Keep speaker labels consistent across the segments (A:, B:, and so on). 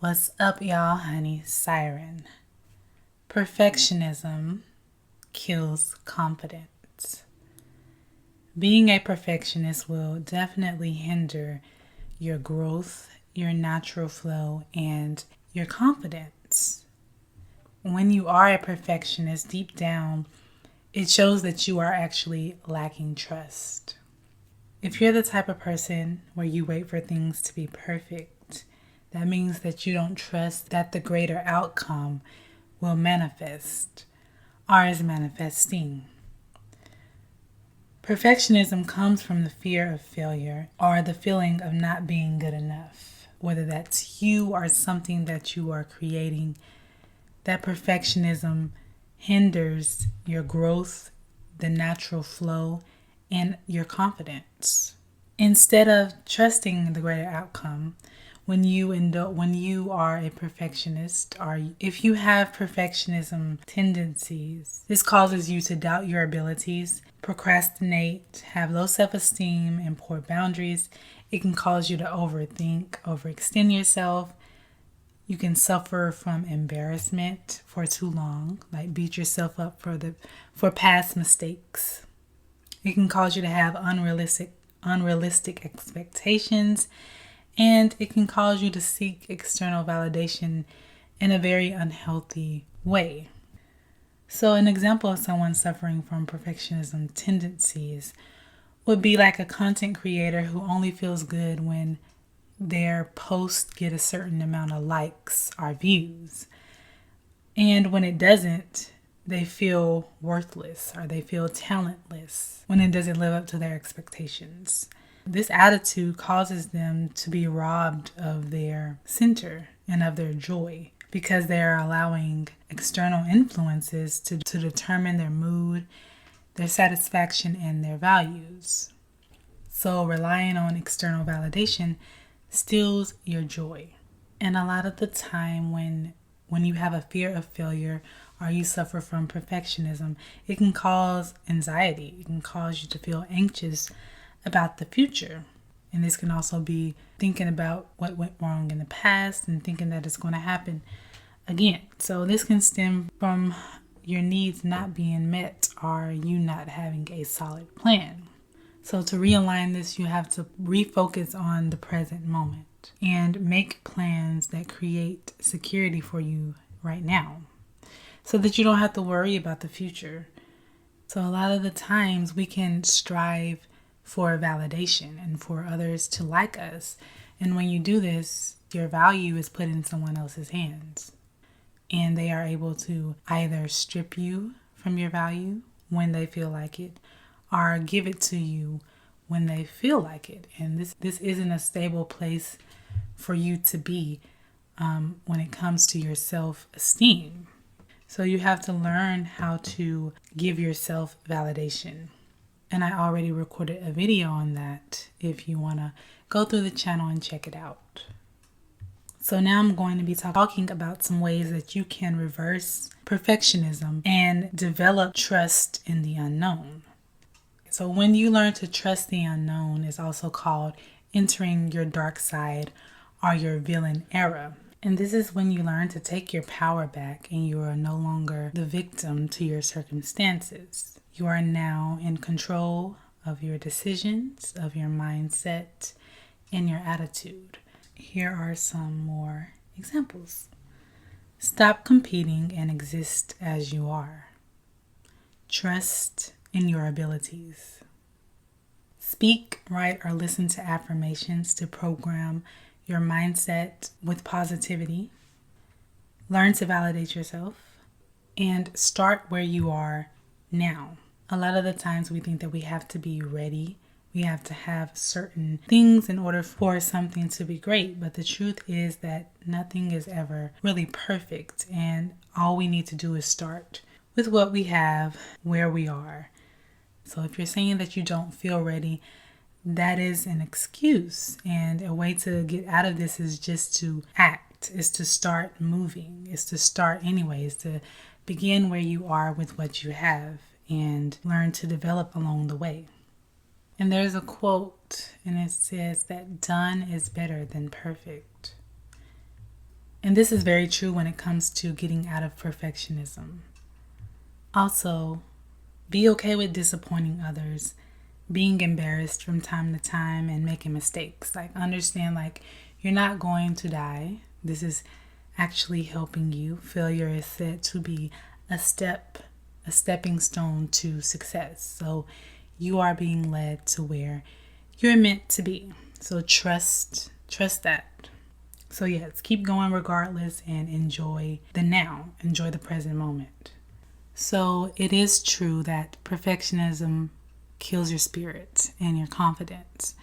A: What's up, y'all? HoneySiren. Perfectionism kills confidence. Being a perfectionist will definitely hinder your growth, your natural flow, and your confidence. When you are a perfectionist, deep down, it shows that you are actually lacking trust. If you're the type of person where you wait for things to be perfect, that means that you don't trust that the greater outcome will manifest or is manifesting. Perfectionism comes from the fear of failure or the feeling of not being good enough, whether that's you or something that you are creating. That perfectionism hinders your growth, the natural flow, and your confidence. Instead of trusting the greater outcome, when you are a perfectionist, or if you have perfectionism tendencies, this causes you to doubt your abilities, procrastinate, have low self-esteem, and poor boundaries. It can cause you to overthink, overextend yourself. You can suffer from embarrassment for too long, like beat yourself up for past mistakes. It can cause you to have unrealistic expectations, and it can cause you to seek external validation in a very unhealthy way. So an example of someone suffering from perfectionism tendencies would be like a content creator who only feels good when their posts get a certain amount of likes or views. And when it doesn't, they feel worthless or they feel talentless when it doesn't live up to their expectations. This attitude causes them to be robbed of their center and of their joy because they are allowing external influences to determine their mood, their satisfaction, and their values. So relying on external validation steals your joy. And a lot of the time when you have a fear of failure or you suffer from perfectionism, it can cause anxiety. It can cause you to feel anxious about the future. And this can also be thinking about what went wrong in the past and thinking that it's going to happen again. So this can stem from your needs not being met or you not having a solid plan. So to realign this, you have to refocus on the present moment and make plans that create security for you right now so that you don't have to worry about the future. So a lot of the times we can strive for validation and for others to like us. And when you do this, your value is put in someone else's hands. And they are able to either strip you from your value when they feel like it or give it to you when they feel like it. And this isn't a stable place for you to be when it comes to your self-esteem. So you have to learn how to give yourself validation. And I already recorded a video on that if you want to go through the channel and check it out. So now I'm going to be talking about some ways that you can reverse perfectionism and develop trust in the unknown. So when you learn to trust the unknown, it's also called entering your dark side or your villain era. And this is when you learn to take your power back and you are no longer the victim to your circumstances. You are now in control of your decisions, of your mindset, and your attitude. Here are some more examples. Stop competing and exist as you are. Trust in your abilities. Speak, write, or listen to affirmations to program your mindset with positivity. Learn to validate yourself and start where you are now. A lot of the times we think that we have to be ready. We have to have certain things in order for something to be great. But the truth is that nothing is ever really perfect. And all we need to do is start with what we have, where we are. So if you're saying that you don't feel ready, that is an excuse. And a way to get out of this is just to act, is to start moving, is to start anyways, to begin where you are with what you have and learn to develop along the way. And there's a quote, and it says that done is better than perfect. And this is very true when it comes to getting out of perfectionism. Also, be okay with disappointing others, being embarrassed from time to time, and making mistakes. Like, understand, like, you're not going to die. This is actually helping you. Failure is said to be a stepping stone to success. So you are being led to where you're meant to be. So trust that. So yes, keep going regardless and enjoy the now. Enjoy the present moment. So it is true that perfectionism kills your spirit and your confidence.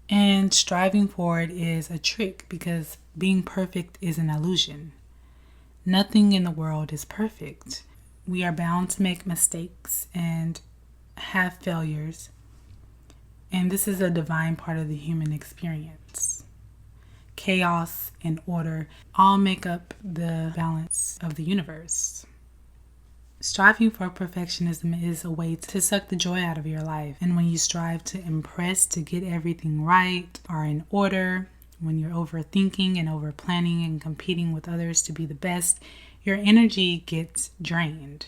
A: And striving for it is a trick because being perfect is an illusion. Nothing in the world is perfect. We are bound to make mistakes and have failures. And this is a divine part of the human experience. Chaos and order all make up the balance of the universe. Striving for perfectionism is a way to suck the joy out of your life. And when you strive to impress, to get everything right or in order, when you're overthinking and over planning and competing with others to be the best, your energy gets drained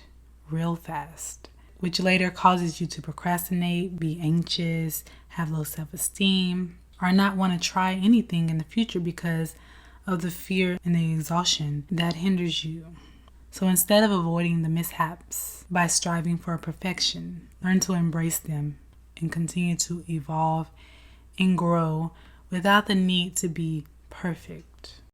A: real fast, which later causes you to procrastinate, be anxious, have low self-esteem, or not want to try anything in the future because of the fear and the exhaustion that hinders you. So instead of avoiding the mishaps by striving for perfection, learn to embrace them and continue to evolve and grow without the need to be perfect.